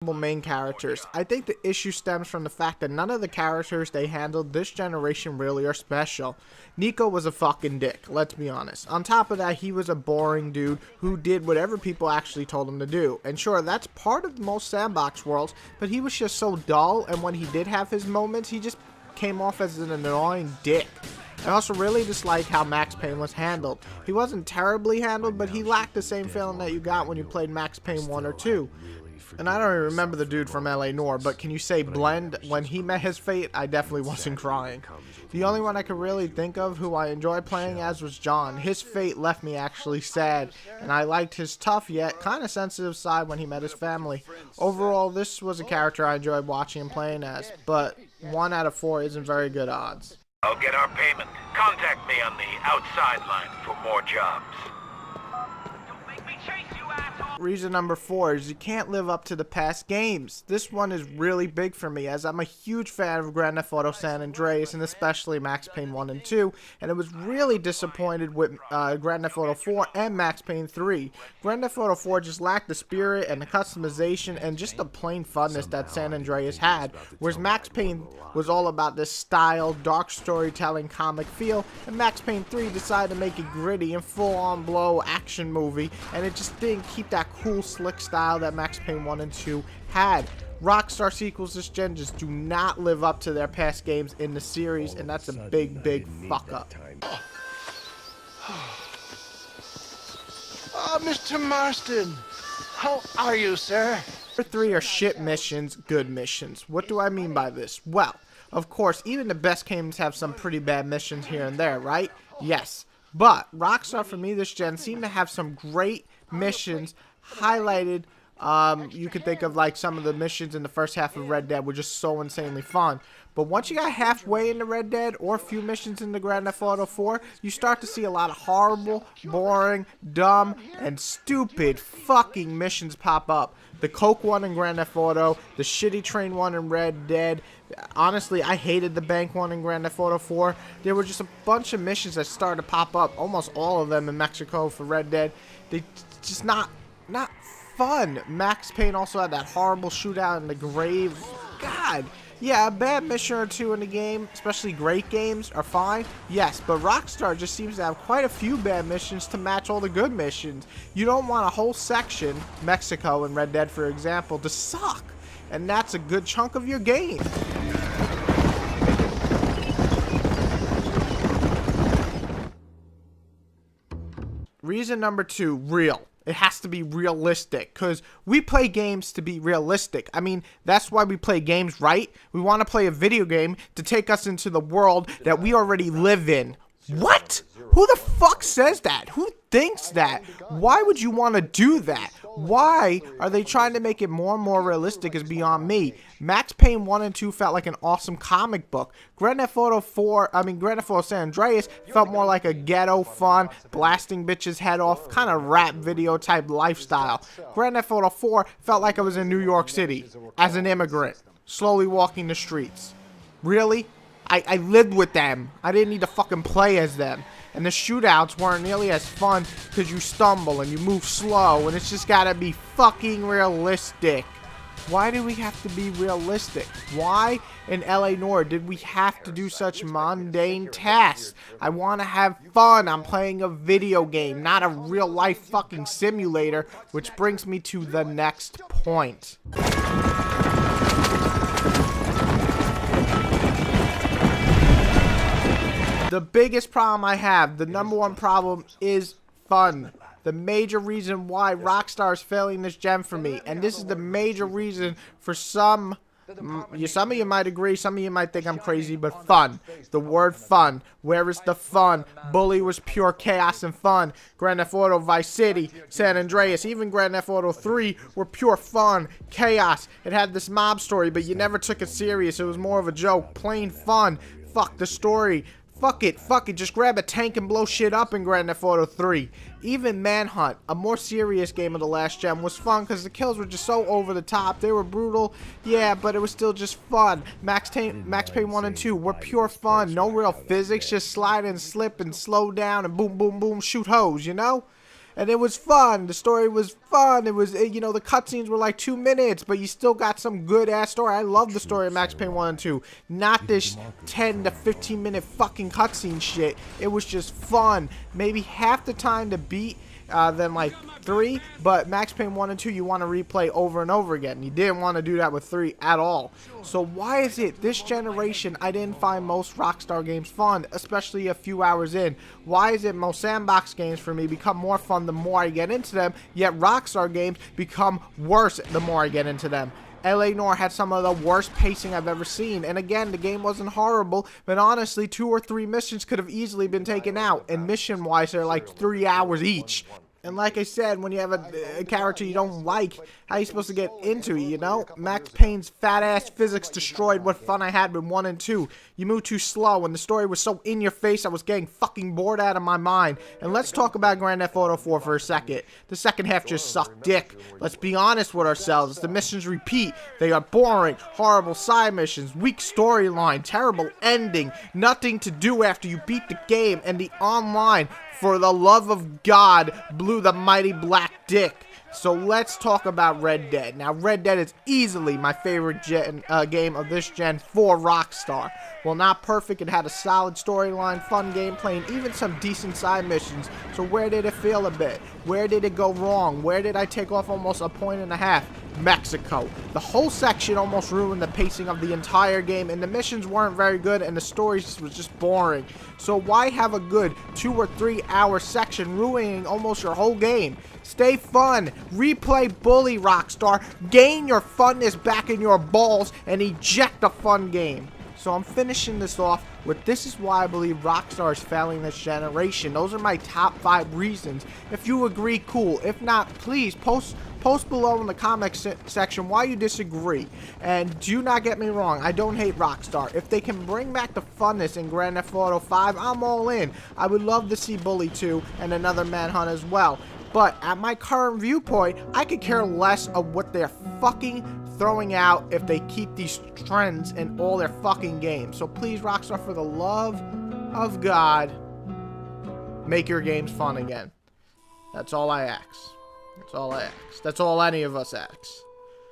main characters. I think the issue stems from the fact that none of the characters they handled this generation really are special. Nico was a fucking dick, let's be honest. On top of that, he was a boring dude who did whatever people actually told him to do. And sure, that's part of most sandbox worlds, but he was just so dull, and when he did have his moments, he just came off as an annoying dick. I also really dislike how Max Payne was handled. He wasn't terribly handled, but he lacked the same feeling that you got when you played Max Payne 1 or 2. And I don't even remember the dude from LA Noire, but can you say Blend? When he met his fate, I definitely wasn't crying. The only one I could really think of who I enjoyed playing as was John. His fate left me actually sad, and I liked his tough yet kind of sensitive side when he met his family. Overall, this was a character I enjoyed watching and playing as, but 1 out of 4 isn't very good odds. I'll get our payment. Contact me on the outside line for more jobs. Reason number 4 is you can't live up to the past games. This one is really big for me as I'm a huge fan of Grand Theft Auto San Andreas and especially Max Payne 1 and 2, and I was really disappointed with Grand Theft Auto 4 and Max Payne 3. Grand Theft Auto 4 just lacked the spirit and the customization and just the plain funness that San Andreas had, whereas Max Payne was all about this style, dark storytelling comic feel, and Max Payne 3 decided to make it gritty and full-on blow action movie, and it just didn't keep that cool slick style that Max Payne 1 and 2 had. Rockstar sequels this gen just do not live up to their past games in the series, and that's a big fuck up. Mr. Marston, how are you, sir? Number 3 are shit missions, good missions. What do I mean by this? Well, of course, even the best games have some pretty bad missions here and there, right? Yes. But Rockstar, for me, this gen seemed to have some great missions highlighted. You could think of like some of the missions in the first half of Red Dead were just so insanely fun. But once you got halfway into Red Dead or a few missions into Grand Theft Auto 4, you start to see a lot of horrible, boring, dumb, and stupid fucking missions pop up. The Coke one in Grand Theft Auto, the shitty train one in Red Dead. Honestly, I hated the bank one in Grand Theft Auto 4. There were just a bunch of missions that started to pop up, almost all of them in Mexico for Red Dead. They just not fun. Max Payne also had that horrible shootout in the grave. God. Yeah, a bad mission or 2 in the game, especially great games, are fine. Yes, but Rockstar just seems to have quite a few bad missions to match all the good missions. You don't want a whole section, Mexico and Red Dead for example, to suck. And that's a good chunk of your game. Reason number 2, real. It has to be realistic, because we play games to be realistic. I mean, that's why we play games, right? We want to play a video game to take us into the world that we already live in. What? Who the fuck says that? Who thinks that? Why would you want to do that? Why are they trying to make it more and more realistic is beyond me. Max Payne 1 and 2 felt like an awesome comic book. Grand Theft Auto San Andreas felt more like a ghetto fun, blasting bitches head off, kind of rap video type lifestyle. Grand Theft Auto 4 felt like I was in New York City as an immigrant, slowly walking the streets. Really? I lived with them. I didn't need to fucking play as them. And the shootouts weren't nearly as fun because you stumble and you move slow and it's just gotta be fucking realistic. Why do we have to be realistic? Why in LA Noire did we have to do such mundane tasks? I want to have fun. I'm playing a video game, not a real life fucking simulator, which brings me to the next point. The biggest problem I have, the number 1 problem, is fun. The major reason why Rockstar is failing this gen for me, and this is the major reason for some of you might agree, some of you might think I'm crazy, but fun. The word fun. Where is the fun? Bully was pure chaos and fun. Grand Theft Auto Vice City, San Andreas, even Grand Theft Auto 3 were pure fun, chaos. It had this mob story, but you never took it serious. It was more of a joke, plain fun. Fuck the story. Fuck it, just grab a tank and blow shit up in Grand Theft Auto 3. Even Manhunt, a more serious game of the last gen, was fun because the kills were just so over the top. They were brutal, yeah, but it was still just fun. Max Payne 1 and 2 were pure fun, no real physics, just slide and slip and slow down and boom, boom, boom, shoot hoes, you know? And it was fun. The story was fun. It was, you know, the cutscenes were like 2 minutes, but you still got some good ass story. I love the story of Max Payne 1 and 2. Not this 10 to 15 minute fucking cutscene shit. It was just fun. Maybe half the time to beat than like 3, but Max Payne 1 and 2 you want to replay over and over again. You didn't want to do that with 3 at all. So why is it this generation I didn't find most Rockstar games fun, especially a few hours in? Why is it most sandbox games for me become more fun the more I get into them, yet Rockstar games become worse the more I get into them? LA Noire had some of the worst pacing I've ever seen, and again, the game wasn't horrible, but honestly, 2 or 3 missions could have easily been taken out, and mission-wise, they're like 3 hours each. And like I said, when you have a character you don't like, how are you supposed to get into it, you know? Max Payne's fat-ass physics destroyed what fun I had with 1 and 2. You moved too slow, and the story was so in your face, I was getting fucking bored out of my mind. And let's talk about Grand Theft Auto 4 for a second. The second half just sucked dick. Let's be honest with ourselves. The missions repeat. They are boring, horrible side missions, weak storyline, terrible ending, nothing to do after you beat the game, and the online, for the love of God, blew the mighty black dick. So let's talk about Red Dead. Now, Red Dead is easily my favorite game of this gen for Rockstar. Well, not perfect. It had a solid storyline, fun gameplay, and even some decent side missions. So where did it fail a bit? Where did it go wrong? Where did I take off almost a point and a half? Mexico. The whole section almost ruined the pacing of the entire game, and the missions weren't very good, and the story was just boring. So why have a good 2 or 3 hour section ruining almost your whole game? Stay fun, replay bully Rockstar, gain your funness back in your balls, and eject a fun game. So I'm finishing this off with this is why I believe Rockstar is failing this generation. Those are my top 5 reasons. If you agree, cool. If not, please post below in the comment section why you disagree. And do not get me wrong, I don't hate Rockstar. If they can bring back the funness in Grand Theft Auto 5, I'm all in. I would love to see Bully 2 and another Manhunt as well. But at my current viewpoint, I could care less of what they're fucking throwing out if they keep these trends in all their fucking games. So please, Rockstar, for the love of God, make your games fun again. That's all I ask. That's all I ask. That's all any of us ask.